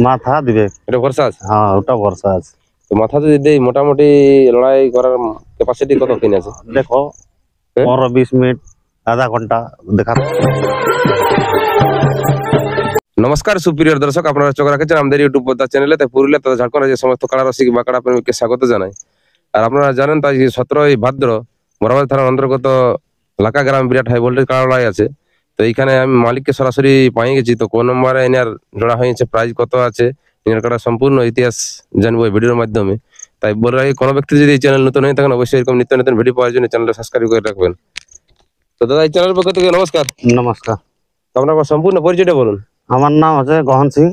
মাথা দিবে। এটা ভরসা আছে? হ্যাঁ, ওটা ভরসা আছে। তো মাথা যদি দেই মোটামুটি লড়াই করার ক্যাপাসিটি কত কিনে আছে? দেখো 15-20 মিনিট, আধা ঘন্টা দেখা। নমস্কার সুপ্রিয় দর্শক, আপনারা চোখ রাখেছেন আমাদের ইউটিউব পর্দা চ্যানেলে। তাই পুরুলিয়া তথা ঝাড়খণ্ডের যে সমস্ত কাড়া রসিক বা কাড়া প্রেমিককে স্বাগত জানাই। আর আপনারা জানেন তাই 17ই ভাদ্র বরাবর থানার অন্তর্গত লাকা গ্রাম বিরাট হাই ভোল্টেজ কাড়া লড়াই আছে। তো এইখানে আমি মালিককে সরাসরি পাই গেছি। তো কোন নম্বরে এনার জোড়া হয়েছে, প্রাইজ কত আছে, এনার কাড়া সম্পূর্ণ ইতিহাস জানবো এই ভিডিওর মাধ্যমে। তাই বলে রাখি, কোনো ব্যক্তি যদি এই চ্যানেল নতুন হয়ে থাকেন অবশ্যই এরকম নিত্য নতুন ভিডিও পাওয়ার জন্য চ্যানেলটা সাবস্ক্রাইব করে রাখবেন। তো দাদা, এই চ্যানেলের পক্ষ থেকে নমস্কার। নমস্কার। তো আপনার সম্পূর্ণ পরিচয়টা বলুন। আমার নাম হচ্ছে গহন সিং,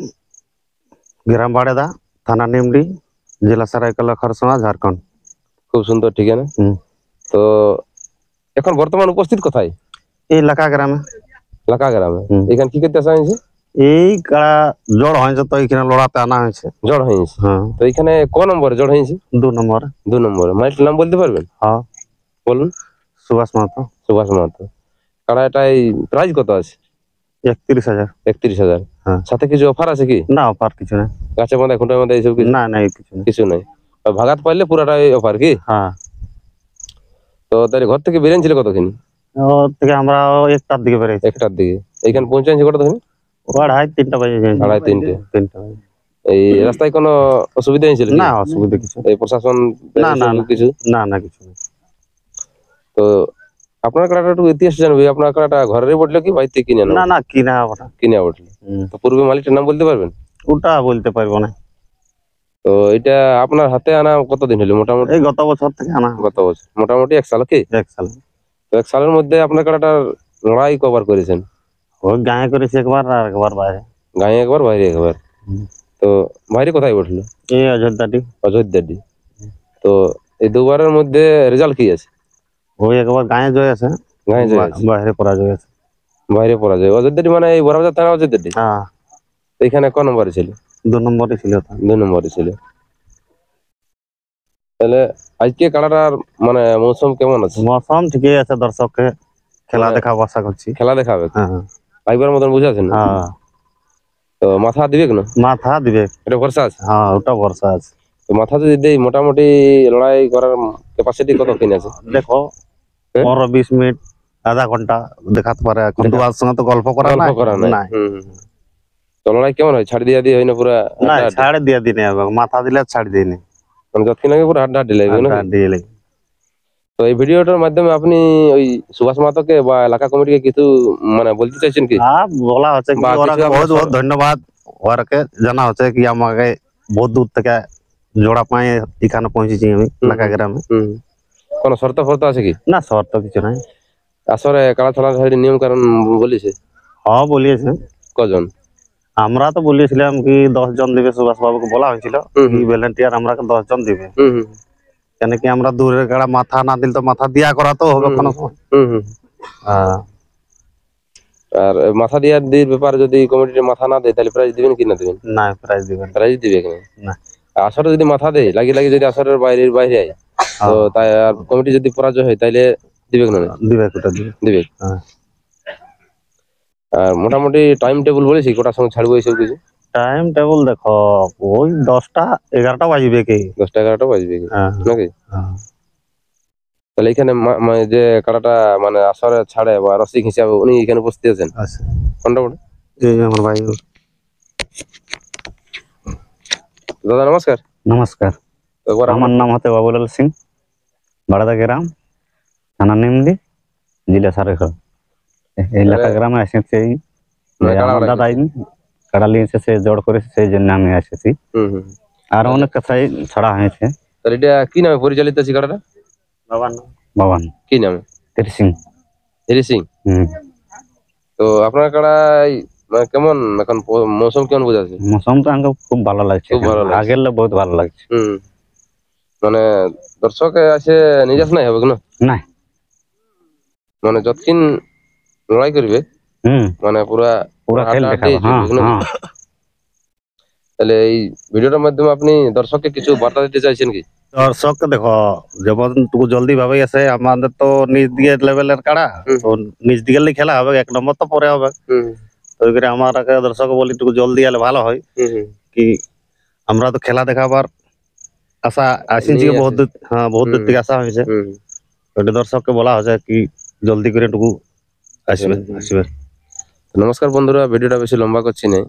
গ্রাম বাড়েদা, থানা নিমডি, জেলা সারাইকেলা, খরসোনা, ঝাড়খণ্ড। খুব সুন্দর ঠিকানা। তো এখন বর্তমান উপস্থিত কোথায়? এই লাকা গ্রামে। লাকা গ্রামে। এখানে কি করতে আসা হয়েছে? এই কাড়া জড় হয়েছে, তো এখানে লড়াতে আনা হয়েছে। জড় হয়েছে? হ্যাঁ। তো এখানে ক নম্বরে জড় হয়েছে? 2 নম্বরে। 2 নম্বরে। মাইটের নাম বলতে পারবেন? হ্যাঁ, বলুন। সুভাষ মাহাতো। সুভাষ মাহাতো। কাড়াটাই প্রাইস কত আছে? 31,000। 31,000। হ্যাঁ। সাথে কিছু অফার আছে কি? না, অফার কিছু নাই। গাছের মধ্যে খুঁটার মধ্যে এইসব কিছু? না না, কিছু নাই। কিছু নাই। ভাগাত পাইলে পুরাটাই অফার কি? হ্যাঁ। তো তাহলে ঘর থেকে বেরিয়েছিল কতক্ষণ? ওর থেকে আমরা 1টার দিকে বেরিয়েছি। 1টার দিকে। এইখানে পৌঁছাচ্ছি কতক্ষণ? 2:30-3টা বাজে। 2:30-3টা। এই রাস্তায় কোনো অসুবিধা হয়েছিল? না, অসুবিধা কিছু। এই প্রশাসন না না কিছু? না না, কিছু নেই। তো আপনার কাড়াটা একটু ইতিহাস জানবে। আপনার কাড়াটা ঘরেরই বটলো কি বাড়িতে কিনে না না, কিনা ওটা। কিনে বটলো? তো পূর্বে মালিকটার নাম বলতে পারবেন? ওটা বলতে পারবো না। তো এটা আপনার হাতে আনা কতদিন হলো মোটামুটি? এই গত বছর থেকে আনা। গত বছর মোটামুটি 1 সাল কি? 1 সাল। তো 1 সালের মধ্যে আপনার কাড়াটার লড়াই কবার করেছেন? ওই গায়ে করেছি একবার, আর একবার বাইরে। গায়ে একবার, বাইরে একবার। তো বাইরে কোথায় বটলো? এই অযোধ্যাটি। অযোধ্যাটি। তো এই দুবারের মধ্যে রেজাল্ট কি আছে? ওই একবার গায়ে জয় আছে, গায়ে জয় আছে, বাইরে পরাজয় আছে। বাইরে পরাজয়। অযোধ্যাটি মানে এই বড়বাজার থানা অযোধ্যাটি? হ্যাঁ। এখানে ক নম্বরে ছিল? 2 নম্বরে ছিল। 2 নম্বরে ছিল। তাহলে আজকে কাড়াটার মানে মৌসুম কেমন আছে? মৌসুম ঠিকই আছে, দর্শককে খেলা দেখাবো আশা করছি। খেলা দেখাবে? হ্যাঁ। একবার মতন বুঝাছেন? হ্যাঁ। তো মাথা দিবে কেন? মাথা দিবে। এটা ভরসা আছে? হ্যাঁ, ওটা ভরসা আছে। তো মাথা যদি দেই মোটামুটি লড়াই করার ক্যাপাসিটি কত কিনে আছে? দেখো 15-20 মিনিট, আধা ঘন্টা দেখাতে পারে। এখন তোমার সঙ্গে তো গল্প করা নাই। তো লড়াই কেমন হয়? ছাড় দিয়া দিয়ে হয় না পুরা? না, ছাড় দিয়ে দিনে মাথা দিলে ছাড় দিনে, মানে যতক্ষণ আগে পুরো হাড্ডা হাড্ডি লাগবে না? তো এই ভিডিওটার মাধ্যমে আপনি ওই সুভাষ মাহাতোকে বা এলাকা কমিটিকে কিছু মানে বলতে চাইছেন কি? বলা হচ্ছে কি বহুত বহুত ধন্যবাদ। ওরাকে জানা হচ্ছে কি আমাকে বহুত দূর থেকে জোড়া পাই এখানে পৌঁছেছি আমি লাকা গ্রামে। কোন শর্ত ফর্ত আছে কি? না, শর্ত কিছু নাই। আসরে কাড়া ছাড়া নিয়ম কারণ বলেছে? হ্যাঁ, বলিয়েছে। কজন? আমরা তো বলিয়েছিলাম কি 10 জন দিবে। সুভাষ বাবুকে বলা হয়েছিল ভলেন্টিয়ার আমরা 10 জন দিবে। কেন কি আমরা দূরের কাড়া মাথা না দিলে তো মাথা দিয়া করা তো হবে কোনো সময়। আর মাথা দিয়ার ব্যাপারে যদি কমিটির মাথা না দেয় তাহলে প্রাইজ দিবেন কি না দিবেন? না, প্রাইজ দিবেন। প্রাইজ দিবে না? আসরে যদি মাথা দেয় লাগি যদি আসরের বাইরে আয় তো তাই আর কমিটি যদি পরাজয় হয় তাহলে দিবে না? দিবে। আর মোটামুটি টাইম টেবিল বলেছি কটার সময় ছাড়বো এইসব কিছু? টাইম টেবিল দেখো ওই 10টা-11টা বাজবে কি? 10টা-11টা বাজবে কি নাকি? তাহলে এখানে যে কাড়াটা মানে আসরে ছাড়ে বা রসিক হিসাবে উনি এখানে উপস্থিত আছেন? কোনটা বলে? আমার ভাই। দাদা নমস্কার। নমস্কার। আমার নাম হচ্ছে বাবুলাল সিং, বাড়াদা গ্রাম, থানা নিমডি, জেলা সারাইকেলা। এই লাকা গ্রামে এসেছি। আমার দাদা কাড়া নিয়েছে, সে জোড় করেছে, সেই জন্য আমি এসেছি। আর অনেক কথাই ছড়া হয়েছে। তাহলে এটা কি নামে পরিচালিত আছে কাড়াটা? বাবান। কি নামে? হরি সিং। হরি সিং। তো আপনার কাড়াই মানে কেমন এখন মৌসুম কেমন বোঝাচ্ছে? মৌসুম তো আমাকে খুব ভালো লাগছে। খুব ভালো লাগছে। আগের বহুত ভালো লাগছে। মানে দর্শক আছে নিজস্ব নাই হবে না? না, মানে যতক্ষণ লড়াই করবে মানে পুরা খেল দেখাবো। তাহলে এই ভিডিওটার মাধ্যমে আপনি দর্শককে কিছু বার্তা দিতে চাইছেন কি? দর্শককে দেখো যেমন জলদি ভাবে আছে, আমাদের তো নিজ দিকে লেভেলের কাড়া, তো নিজ দিকে খেলা হবে, 1 নম্বর তো পরে হবে। তো আমার দর্শক বলি একটু জলদি এলে ভালো হয়। কি আমরা তো খেলা দেখাবার আশা আসিছি, নিয়ে বহুত দূর, হ্যাঁ বহুত দূর থেকে আসা হয়েছে। হুম। ওটা দর্শককে বলা হয়েছে কি জলদি করে টুকু আসবে আসবে। নমস্কার বন্ধুরা, ভিডিওটা বেশি লম্বা করছি না।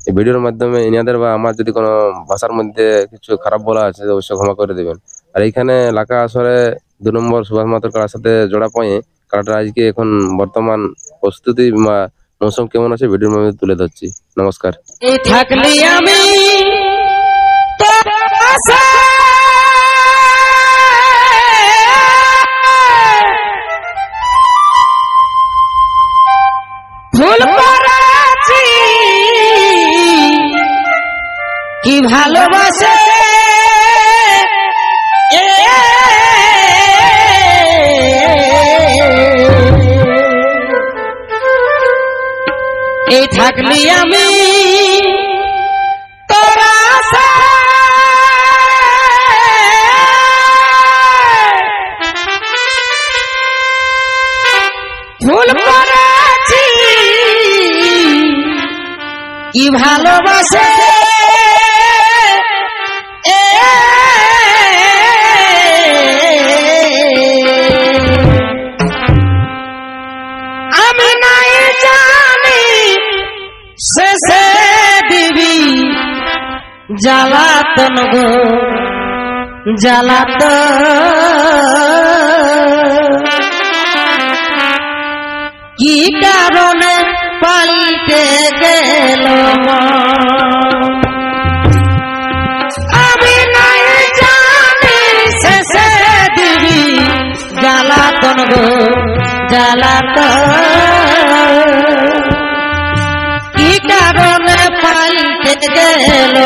এই ভিডিওর মাধ্যমে ইনাদের বা আমার যদি কোনো ভাষার মধ্যে কিছু খারাপ বলা আছে অবশ্যই ক্ষমা করে দেবেন। আর এইখানে লাকা আসরে 2 নম্বর সুভাষ মাহাতোর কারার সাথে জোড়া পয়ে কারাটা আজকে এখন বর্তমান প্রস্তুতি বা মৌসুম কেমন আছে ভিডিওর মধ্যে তুলে ধরছি। নমস্কার। এই থাকলি আমি তোর আশায় ভুল করেছি, কি ভালোবাসে এই থাকলি আমি তোর আশায় ভুল করেছি, কি ভালোবাসে আমি নাই জানি শেষে দিবি জ্বালাতন গো জ্বালাতন, কি কারণে পাল্টে গেল আমি নাই জানি শেষে দিবি জ্বালাতন গো জ্বালাতন, কি কারণে পাল্টে গেল